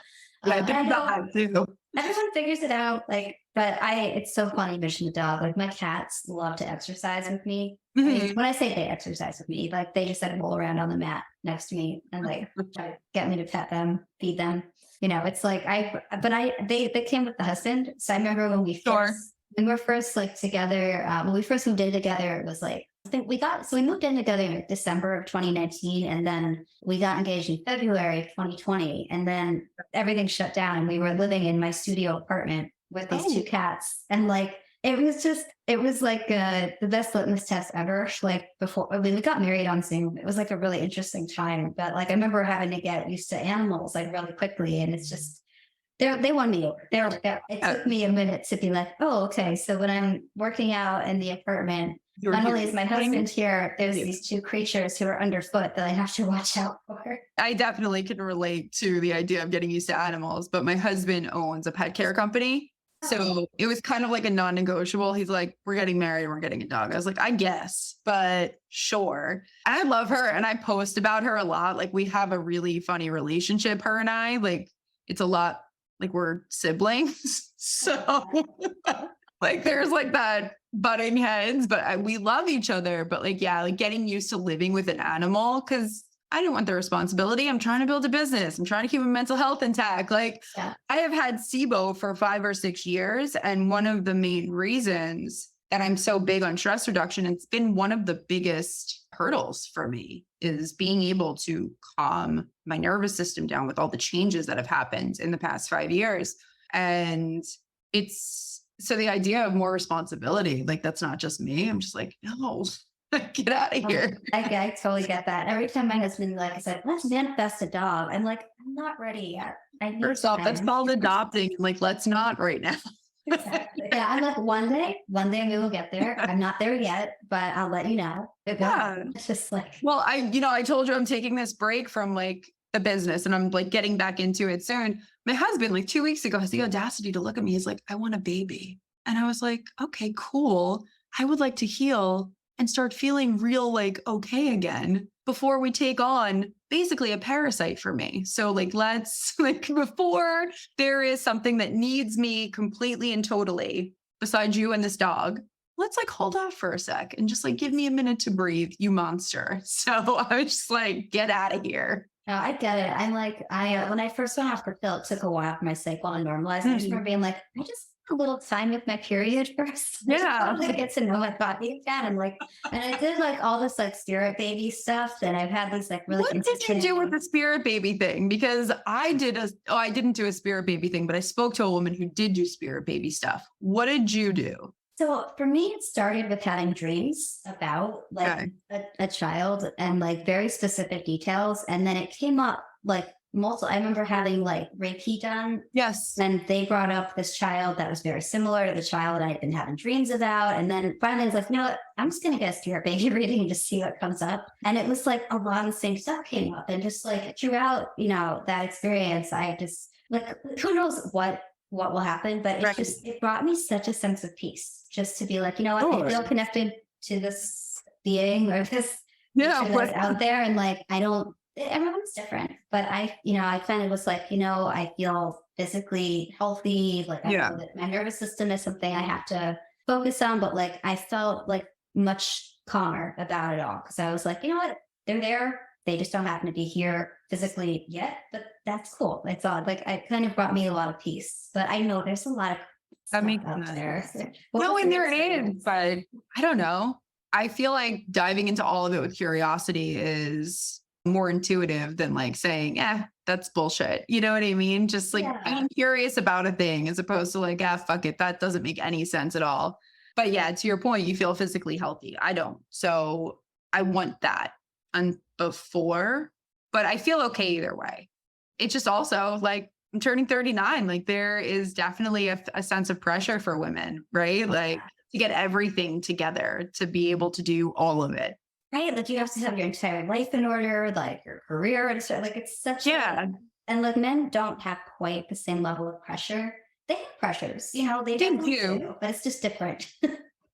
Speaker 2: I think that too.
Speaker 3: Everyone figures it out. Like, but it's so funny you mentioned the dog. Like my cats love to exercise with me. Mm-hmm. I mean, when I say they exercise with me, like they just roll around on the mat next to me and like try to get me to pet them, feed them. It's like they came with the husband. So I remember when we were first like together, when we first moved in together, it was like think we moved in together in December of 2019, and then we got engaged in February of 2020, and then everything shut down, and we were living in my studio apartment with these two cats. And like, it was like the best litmus test ever. Like before, I mean, we got married on Zoom. It was like a really interesting time, but like, I remember having to get used to animals like really quickly. And it's just, they won me over. It took me a minute to be like, oh, okay. So when I'm working out in the apartment, not only is my husband here, there's these two creatures who are underfoot that I have to watch out for.
Speaker 2: I definitely can relate to the idea of getting used to animals, but my husband owns a pet care company. So it was kind of like a non-negotiable. He's like, we're getting married, we're getting a dog. I was like, I guess, but sure. And I love her and I post about her a lot. Like we have a really funny relationship, her and I. Like it's a lot like we're siblings. So like there's like that butting heads, but we love each other. But like, yeah, like getting used to living with an animal because I didn't want the responsibility. I'm trying to build a business. I'm trying to keep my mental health intact. Like I have had SIBO for 5 or 6 years. And one of the main reasons that I'm so big on stress reduction, it's been one of the biggest hurdles for me is being able to calm my nervous system down with all the changes that have happened in the past 5 years. And it's so the idea of more responsibility, like that's not just me. I'm just like, no. Get out of here.
Speaker 3: I totally get that. Every time my husband, like I said, let's manifest a dog. I'm like, I'm not ready yet.
Speaker 2: First off, that's called adopting. Like, let's not right now.
Speaker 3: Exactly. Yeah, I'm like, one day we will get there. I'm not there yet, but I'll let you know.
Speaker 2: Yeah.
Speaker 3: It's just like,
Speaker 2: well, I told you I'm taking this break from like the business and I'm like getting back into it soon. My husband, like 2 weeks ago, has the audacity to look at me. He's like, I want a baby. And I was like, okay, cool. I would like to heal and start feeling real, like, okay again before we take on basically a parasite for me. So like, let's like before there is something that needs me completely and totally besides you and this dog, let's like hold off for a sec and just like give me a minute to breathe, you monster. So I was just like, get out of here.
Speaker 3: No, I get it. I'm like, when I first went off for pill, it took a while for my cycle to normalize. I just remember being like, I just a little time with my period first.
Speaker 2: Yeah.
Speaker 3: To get to know my body again. And like, and I did like all this like spirit baby stuff that I've had these like really.
Speaker 2: What did you do with the spirit baby thing? Because I didn't do a spirit baby thing, but I spoke to a woman who did do spirit baby stuff. What did you do?
Speaker 3: So for me, it started with having dreams about like a child and like very specific details. And then it came up like I remember having like Reiki done.
Speaker 2: Yes.
Speaker 3: And they brought up this child that was very similar to the child I had been having dreams about. And then finally I was like, you know what? I'm just going to get a spirit baby reading and just see what comes up. And it was like a lot of the same stuff came up. And just like throughout, that experience, I just like, who knows what will happen, but it brought me such a sense of peace just to be like, you know what? I feel connected to this being or this that's out there. And like, everyone's different, but I kind of was like, I feel physically healthy. Like I know that my nervous system is something I have to focus on, but like, I felt like much calmer about it all. Cause I was like, you know what? They're there. They just don't happen to be here physically yet, but that's cool. It's odd. Like it kind of brought me a lot of peace, but I know there's a lot of stuff out there.
Speaker 2: No, and there is, but I don't know. I feel like diving into all of it with curiosity is more intuitive than like saying, that's bullshit. You know what I mean? Just like being curious about a thing as opposed to like, fuck it. That doesn't make any sense at all. But yeah, to your point, you feel physically healthy. I don't. So I want that before, but I feel okay either way. It's just also like I'm turning 39. Like there is definitely a sense of pressure for women, right? Like to get everything together, to be able to do all of it.
Speaker 3: Right, like you have to have your entire life in order, like your career, and so like it's such and like men don't have quite the same level of pressure. They have pressures, they do, but it's just different.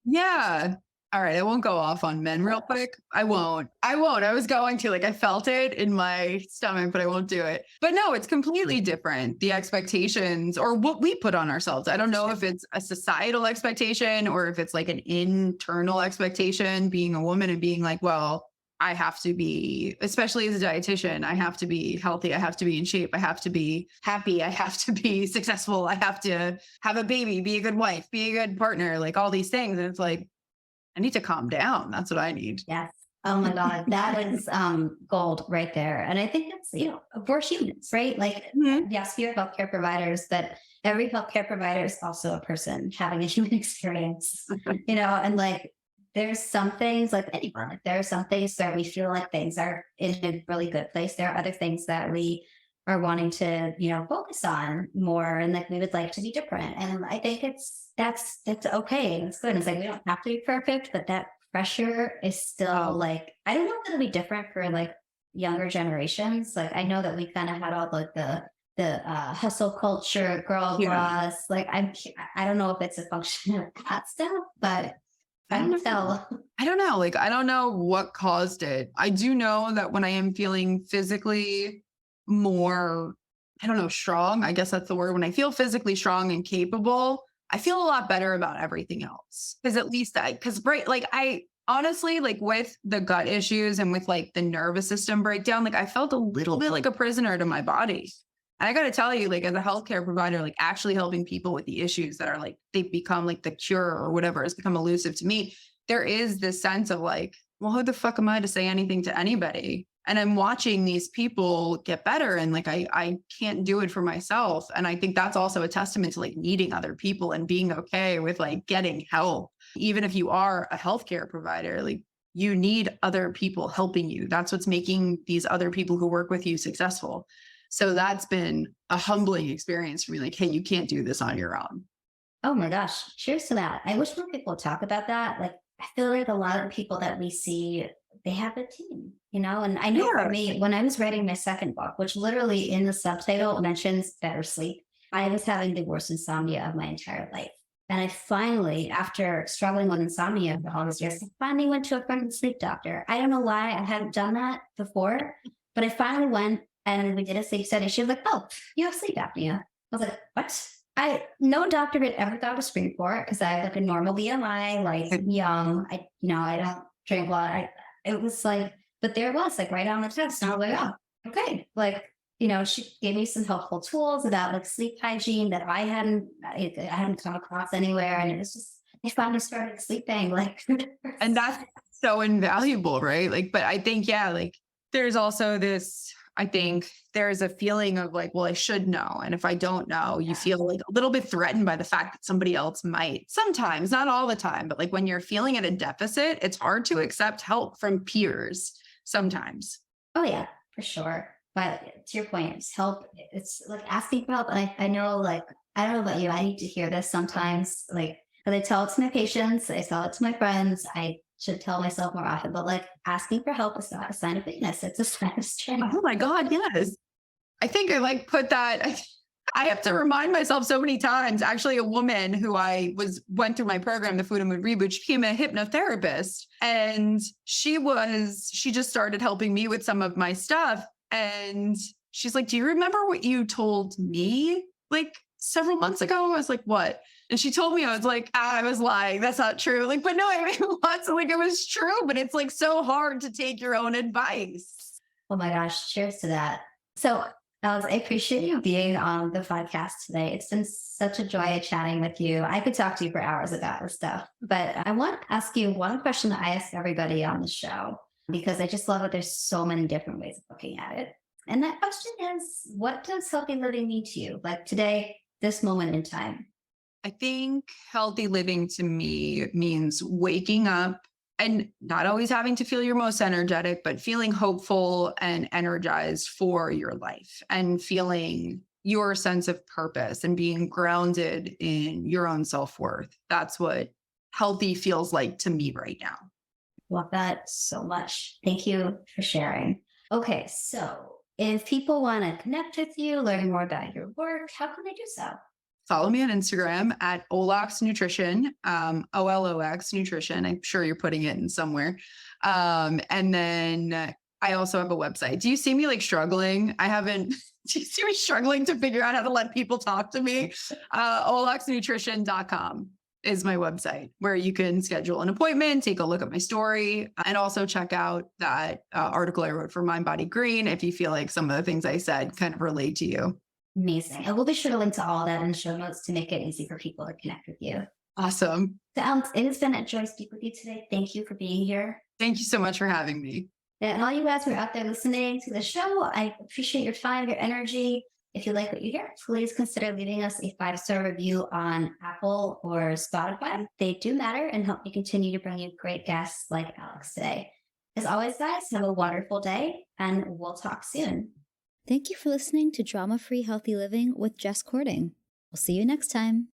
Speaker 2: Yeah. All right, I won't go off on men real quick. I won't. I was going to, like, I felt it in my stomach, but I won't do it. But no, it's completely different. The expectations or what we put on ourselves. I don't know if it's a societal expectation or if it's like an internal expectation, being a woman and being like, well, I have to be, especially as a dietitian, I have to be healthy. I have to be in shape. I have to be happy. I have to be successful. I have to have a baby, be a good wife, be a good partner, like all these things. And it's like, I need to calm down. That's what I need.
Speaker 3: Yes. Oh my God. That is gold right there. And I think it's, we're humans, right? Like, yes, we are healthcare providers, but every healthcare provider is also a person having a human experience, and like, there's some things like anyone, like there are some things that we feel like things are in a really good place. There are other things that we are wanting to, focus on more, and like we would like to be different. And I think that's okay. It's good. It's like, we don't have to be perfect, but that pressure is still like, I don't know if it'll be different for like younger generations. Like, I know that we kind of had all like the hustle culture, girl boss. Like, I don't know if it's a function of that stuff, but I don't know.
Speaker 2: Like, I don't know what caused it. I do know that when I am feeling physically more, I don't know, strong, I guess that's the word. When I feel physically strong and capable, I feel a lot better about everything else. Because at least I honestly, like with the gut issues and with like the nervous system breakdown, like I felt a little bit like a prisoner to my body. And I got to tell you, like as a healthcare provider, like actually helping people with the issues that are like, they've become like the cure or whatever has become elusive to me. There is this sense of like, well, who the fuck am I to say anything to anybody? And I'm watching these people get better, and like, I can't do it for myself. And I think that's also a testament to like needing other people and being okay with like getting help. Even if you are a healthcare provider, like you need other people helping you. That's what's making these other people who work with you successful. So that's been a humbling experience for me. Like, hey, you can't do this on your own.
Speaker 3: Oh my gosh. Cheers to that. I wish more people would talk about that. Like, I feel like a lot of people that we see, they have a team, and I know for me, when I was writing my second book, which literally in the subtitle mentions better sleep, I was having the worst insomnia of my entire life. And I finally, after struggling with insomnia for all these years, I finally went to a friend sleep doctor. I don't know why I hadn't done that before, but I finally went and we did a sleep study. She was like, "Oh, you have sleep apnea." I was like, "What?" No doctor had ever thought to screen for it because I have like a normal BMI, like young. I don't drink a lot. It was like, but there it was like right on the test. And I was like, "Oh, okay." Like, she gave me some helpful tools about like sleep hygiene that I hadn't come across anywhere. And it was just, I finally started sleeping like.
Speaker 2: And that's so invaluable, right? Like, but I think, like there's also this, I think there's a feeling of like, well, I should know. And if I don't know, you feel like a little bit threatened by the fact that somebody else might. Sometimes, not all the time, but like when you're feeling at a deficit, it's hard to accept help from peers sometimes.
Speaker 3: Oh yeah, for sure. But to your point, it's help. It's like asking for help. And I know, like, I don't know about you, I need to hear this sometimes. Like, but I tell it to my patients, I tell it to my friends, I should tell myself more often, but like asking for help is not a sign of weakness. It's a sign of strength.
Speaker 2: Oh my God, yes. I think I like put that, I have to remind myself so many times. Actually, a woman who went through my program, the Food and Mood Reboot, she became a hypnotherapist, and she just started helping me with some of my stuff. And she's like, "Do you remember what you told me like several months ago?" I was like, "What?" And she told me, I was like, I was lying. That's not true. Like, but no, I mean, it was true, but it's like so hard to take your own advice.
Speaker 3: Oh my gosh. Cheers to that. So Alex, I appreciate you being on the podcast today. It's been such a joy chatting with you. I could talk to you for hours about this stuff, but I want to ask you one question that I ask everybody on the show, because I just love that there's so many different ways of looking at it. And that question is, what does healthy living mean to you? Like today, this moment in time.
Speaker 2: I think healthy living to me means waking up and not always having to feel your most energetic, but feeling hopeful and energized for your life and feeling your sense of purpose and being grounded in your own self-worth. That's what healthy feels like to me right now.
Speaker 3: Love that so much. Thank you for sharing. Okay, so if people want to connect with you, learn more about your work, how can they do so?
Speaker 2: Follow me on Instagram at Olox Nutrition, Olox Nutrition. I'm sure you're putting it in somewhere. And then I also have a website. Do you see me like struggling? Do you see me struggling to figure out how to let people talk to me? Oloxnutrition.com is my website where you can schedule an appointment, take a look at my story, and also check out that article I wrote for Mind Body Green if you feel like some of the things I said kind of relate to you.
Speaker 3: Amazing. And we'll be sure to link to all that in the show notes to make it easy for people to connect with you.
Speaker 2: Awesome.
Speaker 3: So Alex, it has been a joy speaking with you today. Thank you for being here.
Speaker 2: Thank you so much for having me.
Speaker 3: And all you guys who are out there listening to the show, I appreciate your time, your energy. If you like what you hear, please consider leaving us a 5-star review on Apple or Spotify. They do matter and help me continue to bring you great guests like Alex today. As always, guys, have a wonderful day, and we'll talk soon.
Speaker 1: Thank you for listening to Drama-Free Healthy Living with Jess Cording. We'll see you next time.